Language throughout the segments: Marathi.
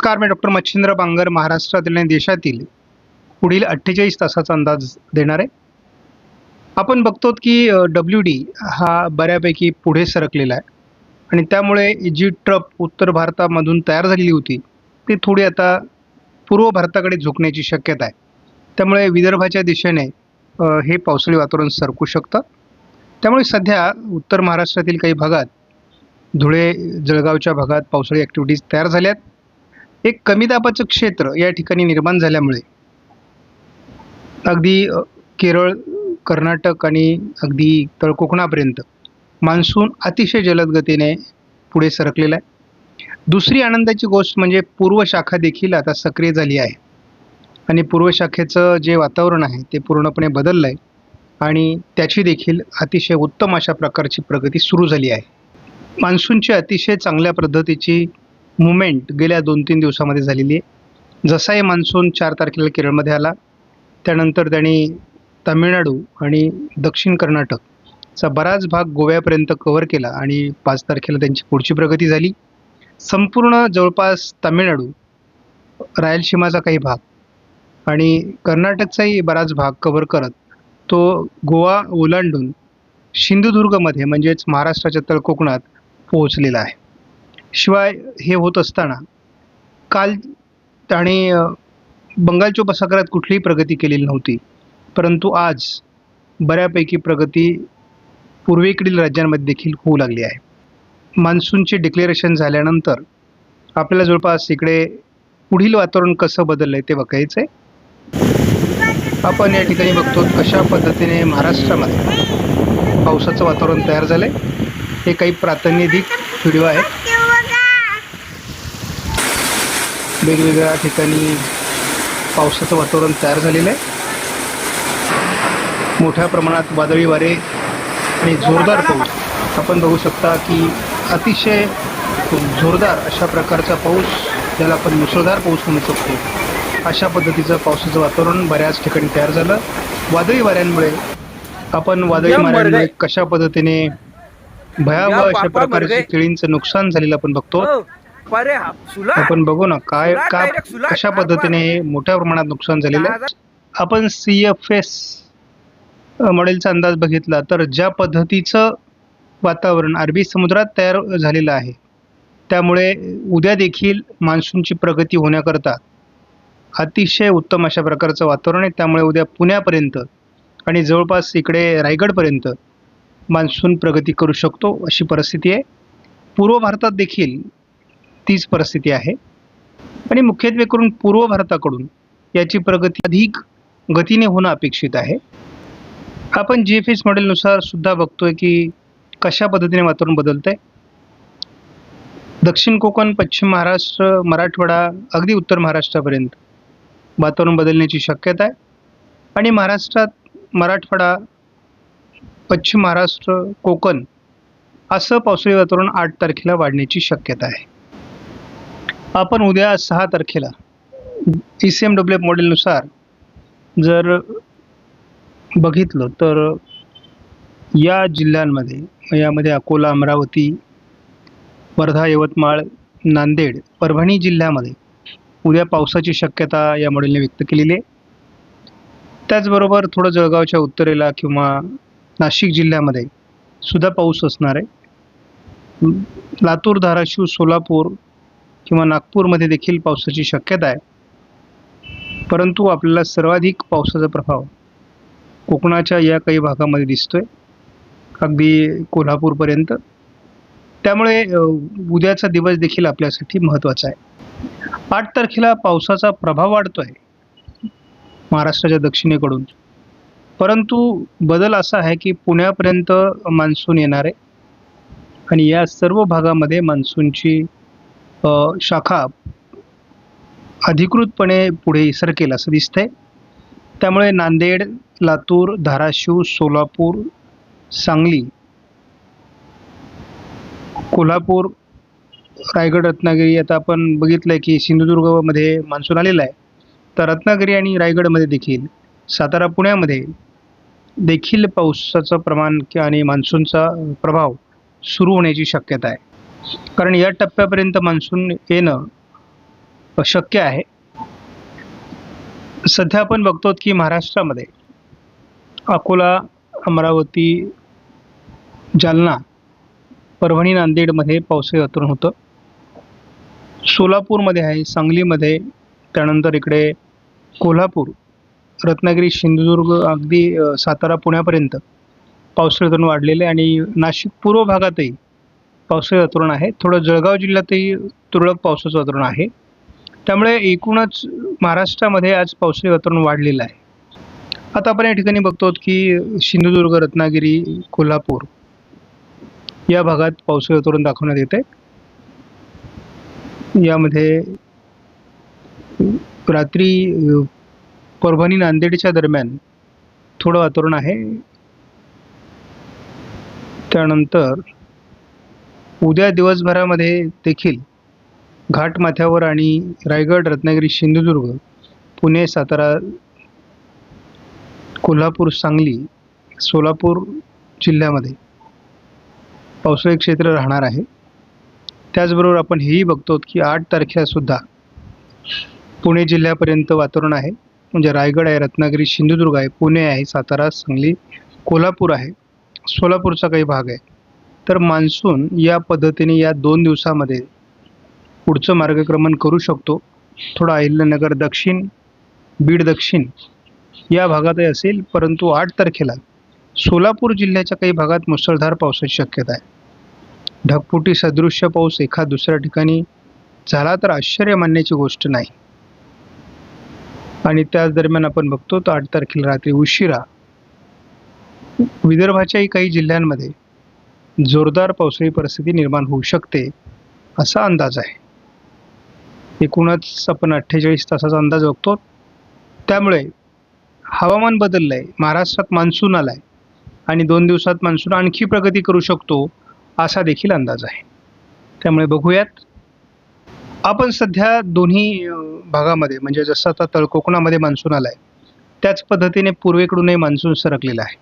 नमस्कार, मी डॉक्टर मच्छिंद्र बांगर महाराष्ट्रातील आणि देशातील पुढील 48 तासाचा अंदाज देणार आहे. आपण बघतो की WD हा बऱ्यापैकी पुढे सरकलेला आहे आणि त्यामुळे जी ट्रफ उत्तर भारतामधून तयार झालेली होती ती थोडी आता पूर्व भारताकडे झुकण्याची शक्यता आहे. त्यामुळे विदर्भाच्या दिशेने हे पावसाळी वातावरण सरकू शकतं. त्यामुळे सध्या उत्तर महाराष्ट्रातील काही भागात, धुळे जळगावच्या भागात पावसाळी ॲक्टिव्हिटीज तयार झाल्यात. एक कमी दाबाचं क्षेत्र या ठिकाणी निर्माण झाल्यामुळे अगदी केरळ, कर्नाटक आणि अगदी तळकोकणापर्यंत मान्सून अतिशय जलद गतीने पुढे सरकलेला आहे. दुसरी आनंदाची गोष्ट म्हणजे पूर्व शाखा देखील आता सक्रिय झाली आहे आणि पूर्व शाखेचं जे वातावरण आहे ते पूर्णपणे बदललं आहे आणि त्याची देखील अतिशय उत्तम अशा प्रकारची प्रगती सुरू झाली आहे. मान्सूनची अतिशय चांगल्या पद्धतीची मुवमेंट गेल्या 2-3 दिवसामध्ये झालेली आहे. जसा हे मान्सून 4 तारखेला केरळमध्ये आला, त्यानंतर त्यांनी तामिळनाडू आणि दक्षिण कर्नाटकचा बराच भाग गोव्यापर्यंत कव्हर केला आणि 5 तारखेला त्यांची पुढची प्रगती झाली. संपूर्ण जवळपास तामिळनाडू, रायलसीमाचा काही भाग आणि कर्नाटकचाही बराच भाग कव्हर करत तो गोवा ओलांडून सिंधुदुर्गमध्ये म्हणजेच महाराष्ट्राच्या तळकोकणात पोहोचलेला आहे. शिवाय हे होत असताना काल आणि बंगालच्या उपसागरात कुठलीही प्रगती केलेली नव्हती, परंतु आज बऱ्यापैकी प्रगती पूर्वेकडील राज्यांमध्ये देखील होऊ लागली आहे. मान्सूनचे डिक्लेरेशन झाल्यानंतर आपल्याला जवळपास इकडे पुढील वातावरण कसं बदललं आहे ते बघायचं आहे. आपण या ठिकाणी बघतो कशा पद्धतीने महाराष्ट्रामध्ये पावसाचं वातावरण तयार झालं आहे. हे काही प्रातिनिधिक व्हिडिओ आहेत. वेगवेगळ्या ठिकाणी पावसाचं वातावरण तयार झालेलं आहे. मोठ्या प्रमाणात वादळी वारे आणि जोरदार पाऊस आपण बघू शकता की अतिशय जोरदार अशा प्रकारचा पाऊस, ज्याला आपण मुसळधार पाऊस म्हणू शकतो, अशा पद्धतीचं पावसाचं वातावरण बऱ्याच ठिकाणी तयार झालं. वादळी वाऱ्यांमुळे आपण वादळी वाऱ्यांमुळे कशा पद्धतीने भयावह अशा प्रकारचे केळींचं नुकसान झालेलं आपण बघतो. आपण बघू ना कशा पद्धतीने मोठ्या प्रमाणात नुकसान झालेलं आहे. आपण CFS मॉडेलचा अंदाज बघितला तर ज्या पद्धतीचं वातावरण अरबी समुद्रात तयार झालेलं आहे, त्यामुळे उद्या देखील मान्सूनची प्रगती होण्याकरता अतिशय उत्तम अशा प्रकारचं वातावरण आहे. त्यामुळे उद्या पुण्यापर्यंत आणि जवळपास इकडे रायगडपर्यंत मान्सून प्रगती करू शकतो अशी परिस्थिती आहे. पूर्व भारतात देखील तीच परिस्थिती आहे आणि मुख्यत्वे करून पूर्व भारताकडून याची प्रगती अधिक गतीने होणं अपेक्षित आहे. आपण GFS मॉडेलनुसार सुद्धा बघतोय की कशा पद्धतीने वातावरण बदलतं आहे. दक्षिण कोकण, पश्चिम महाराष्ट्र, मराठवाडा, अगदी उत्तर महाराष्ट्रापर्यंत वातावरण बदलण्याची शक्यता आहे आणि महाराष्ट्रात मराठवाडा, पश्चिम महाराष्ट्र, कोकण असं पावसाळी वातावरण 8 तारखेला वाढण्याची शक्यता आहे. आपण उद्या 6 तारखेला ECMWF मॉडेलनुसार जर बघितलं तर या जिल्ह्यांमध्ये, यामध्ये अकोला, अमरावती, वर्धा, यवतमाळ, नांदेड, परभणी जिल्ह्यामध्ये उद्या पावसाची शक्यता या मॉडेलने व्यक्त केलेली आहे. त्याचबरोबर थोडं जळगावच्या उत्तरेला किंवा नाशिक जिल्ह्यामध्ये सुद्धा पाऊस असणार आहे. लातूर, धाराशिव, सोलापूर किंवा नागपूरमध्ये देखील पावसाची शक्यता आहे. परंतु आपल्याला सर्वाधिक पावसाचा प्रभाव कोकणाच्या या काही भागामध्ये दिसतोय, अगदी कोल्हापूरपर्यंत. त्यामुळे उद्याचा दिवस देखील आपल्यासाठी महत्त्वाचा आहे. 8 तारखेला पावसाचा प्रभाव वाढतोय महाराष्ट्राच्या दक्षिणेकडून, परंतु बदल असा आहे की पुण्यापर्यंत मान्सून येणार आहे आणि या सर्व भागामध्ये मान्सूनची शाखा अधिकृतपणे पुढे सरकेल असं दिसतंय. त्यामुळे नांदेड, लातूर, धाराशिव, सोलापूर, सांगली, कोल्हापूर, रायगड, रत्नागिरी, आता आपण बघितलं की सिंधुदुर्गमध्ये मान्सून आलेला आहे, तर रत्नागिरी आणि रायगडमध्ये देखील, सातारा, पुण्यामध्ये देखील पावसाचं प्रमाण आणि मान्सूनचा प्रभाव सुरू होण्याची शक्यता आहे. कारण या टप्प्यापर्यंत मान्सून येणं शक्य आहे. सध्या आपण बघतो की महाराष्ट्रामध्ये अकोला, अमरावती, जालना, परभणी, नांदेडमध्ये पावसाळी वातावरण होतं. सोलापूरमध्ये आहे, सांगलीमध्ये, त्यानंतर इकडे कोल्हापूर, रत्नागिरी, सिंधुदुर्ग, अगदी सातारा, पुण्यापर्यंत पावसाळी वातावरण वाढलेलं आहे आणि नाशिक पूर्व भागातही पावसाळी वातावरण आहे. थोडं जळगाव जिल्ह्यातही तुरळक पावसाचं वातावरण आहे. त्यामुळे एकूणच महाराष्ट्रामध्ये आज पावसाळी वातावरण वाढलेलं आहे. आता आपण या ठिकाणी बघतो की सिंधुदुर्ग, रत्नागिरी, कोल्हापूर या भागात पावसाळी वातावरण दाखवण्यात येत आहे. यामध्ये रात्री परभणी, नांदेडच्या दरम्यान थोडं वातावरण आहे. त्यानंतर उद्या दिवसभरामध्ये देखील घाटमाथ्यावर आणि रायगड, रत्नागिरी, सिंधुदुर्ग, पुणे, सातारा, कोल्हापूर, सांगली, सोलापूर जिल्ह्यामध्ये पावसाळी क्षेत्र राहणार आहे. त्याचबरोबर आपण हेही बघतो की 8 तारखेला सुद्धा पुणे जिल्ह्यापर्यंत वातावरण आहे. म्हणजे रायगड आहे, रत्नागिरी, सिंधुदुर्ग आहे, पुणे आहे, सातारा, सांगली, कोल्हापूर आहे, सोलापूरचा काही भाग आहे. तर मान्सून या पद्धतीने या 2 दिवसामध्ये पुढचं मार्गक्रमण करू शकतो. थोडा अहिल्यानगर दक्षिण, बीड दक्षिण या भागातही असेल, परंतु 8 तारखेला सोलापूर जिल्ह्याच्या काही भागात मुसळधार पावसाची शक्यता आहे. ढगफुटी सदृश्य पाऊस एखाद दुसऱ्या ठिकाणी झाला तर आश्चर्य मानण्याची गोष्ट नाही. आणि त्याच दरम्यान आपण बघतो तर 8 तारखेला रात्री उशिरा विदर्भाच्याही काही जिल्ह्यांमध्ये जोरदार पावसाळी परिस्थिती निर्माण होऊ शकते असा अंदाज आहे. एकूणच आपण 48 तासाचा अंदाज बघतो. त्यामुळे हवामान बदललं आहे, महाराष्ट्रात मान्सून आला आहे आणि 2 दिवसात मान्सून आणखी प्रगती करू शकतो असा देखील अंदाज आहे. त्यामुळे बघूयात. आपण सध्या दोन्ही भागामध्ये म्हणजे जसं आता तळकोकणामध्ये मान्सून आला आहे त्याच पद्धतीने पूर्वेकडूनही मान्सून सरकलेला आहे.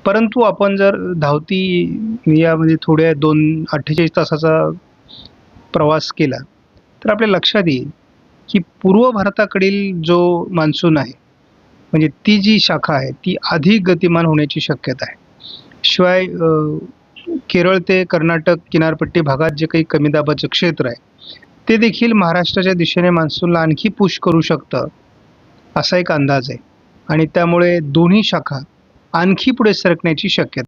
परंतु आपण जर धावती यामध्ये थोड्या 48 तासाचा प्रवास केला तर आपल्या लक्षात येईल की पूर्व भारताकडील जो मान्सून आहे म्हणजे ती जी शाखा आहे ती अधिक गतिमान होण्याची शक्यता आहे. शिवाय केरळ ते कर्नाटक किनारपट्टी भागात जे काही कमी दाबाचं क्षेत्र आहे ते देखील महाराष्ट्राच्या दिशेने मान्सूनला आणखी पुश करू शकतं असा एक अंदाज आहे आणि त्यामुळे दोन्ही शाखा आणखी पुढे सरकण्याची शक्यता